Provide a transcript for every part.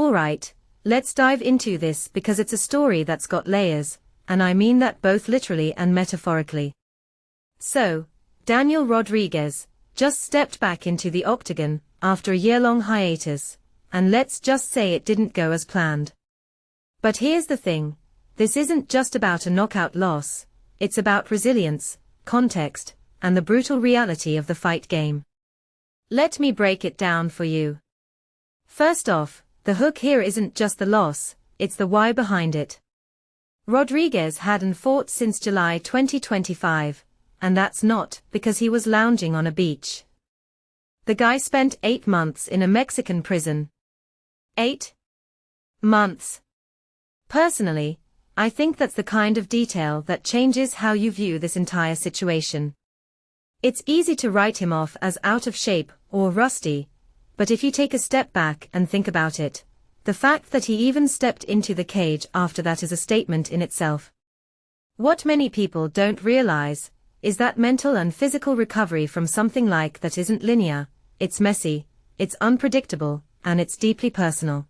Alright, let's dive into this because it's a story that's got layers, and I mean that both literally and metaphorically. So, Daniel Rodriguez just stepped back into the octagon after a year-long hiatus, and let's just say it didn't go as planned. But here's the thing, this isn't just about a knockout loss, it's about resilience, context, and the brutal reality of the fight game. Let me break it down for you. First off, the hook here isn't just the loss, it's the why behind it. Rodriguez hadn't fought since July 2025, and that's not because he was lounging on a beach. The guy spent 8 months in a Mexican prison. 8 months. Personally, I think that's the kind of detail that changes how you view this entire situation. It's easy to write him off as out of shape or rusty, but if you take a step back and think about it, the fact that he even stepped into the cage after that is a statement in itself. What many people don't realize is that mental and physical recovery from something like that isn't linear, it's messy, it's unpredictable, and it's deeply personal.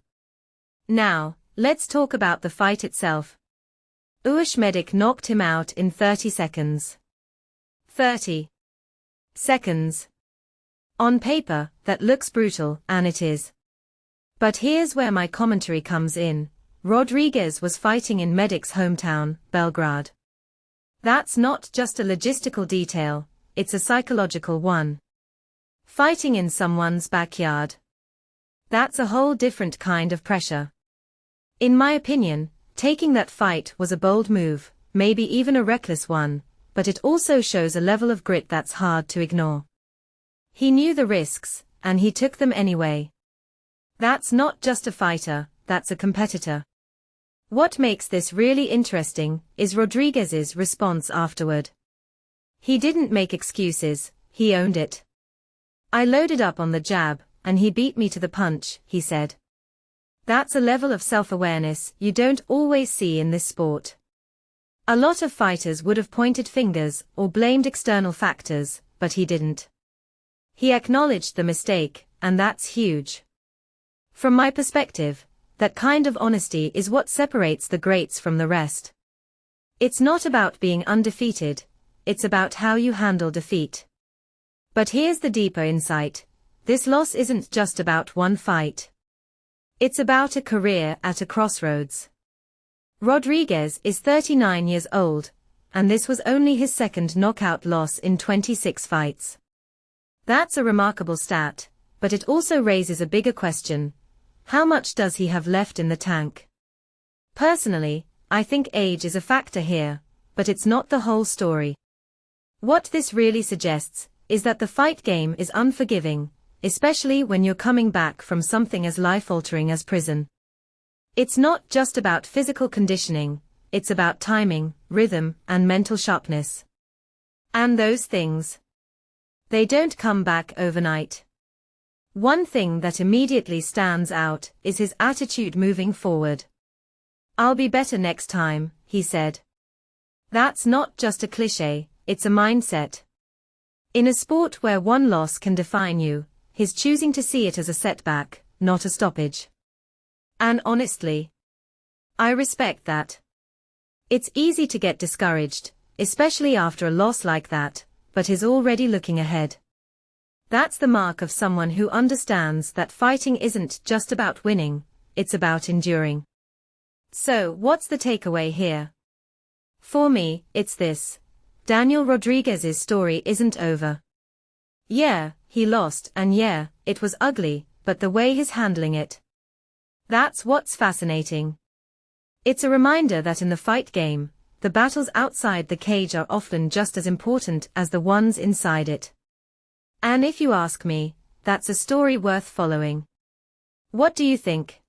Now, let's talk about the fight itself. Uros Medic knocked him out in 30 seconds. 30 seconds. On paper, that looks brutal, and it is. But here's where my commentary comes in. Rodriguez was fighting in Medic's hometown, Belgrade. That's not just a logistical detail, it's a psychological one. Fighting in someone's backyard. That's a whole different kind of pressure. In my opinion, taking that fight was a bold move, maybe even a reckless one, but it also shows a level of grit that's hard to ignore. He knew the risks, and he took them anyway. That's not just a fighter, that's a competitor. What makes this really interesting is Rodriguez's response afterward. He didn't make excuses, he owned it. I loaded up on the jab, and he beat me to the punch, he said. That's a level of self-awareness you don't always see in this sport. A lot of fighters would have pointed fingers or blamed external factors, but he didn't. He acknowledged the mistake, and that's huge. From my perspective, that kind of honesty is what separates the greats from the rest. It's not about being undefeated, it's about how you handle defeat. But here's the deeper insight. This loss isn't just about one fight. It's about a career at a crossroads. Rodriguez is 39 years old, and this was only his second knockout loss in 26 fights. That's a remarkable stat, but it also raises a bigger question. How much does he have left in the tank? Personally, I think age is a factor here, but it's not the whole story. What this really suggests is that the fight game is unforgiving, especially when you're coming back from something as life-altering as prison. It's not just about physical conditioning, it's about timing, rhythm, and mental sharpness. And those things, they don't come back overnight. One thing that immediately stands out is his attitude moving forward. I'll be better next time, he said. That's not just a cliché, it's a mindset. In a sport where one loss can define you, he's choosing to see it as a setback, not a stoppage. And honestly, I respect that. It's easy to get discouraged, especially after a loss like that, but he's already looking ahead. That's the mark of someone who understands that fighting isn't just about winning, it's about enduring. So, what's the takeaway here? For me, it's this. Daniel Rodriguez's story isn't over. Yeah, he lost, and yeah, it was ugly, but the way he's handling it. That's what's fascinating. It's a reminder that in the fight game, the battles outside the cage are often just as important as the ones inside it. And if you ask me, that's a story worth following. What do you think?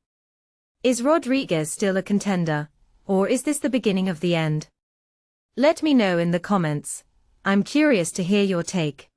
Is Rodriguez still a contender, or is this the beginning of the end? Let me know in the comments. I'm curious to hear your take.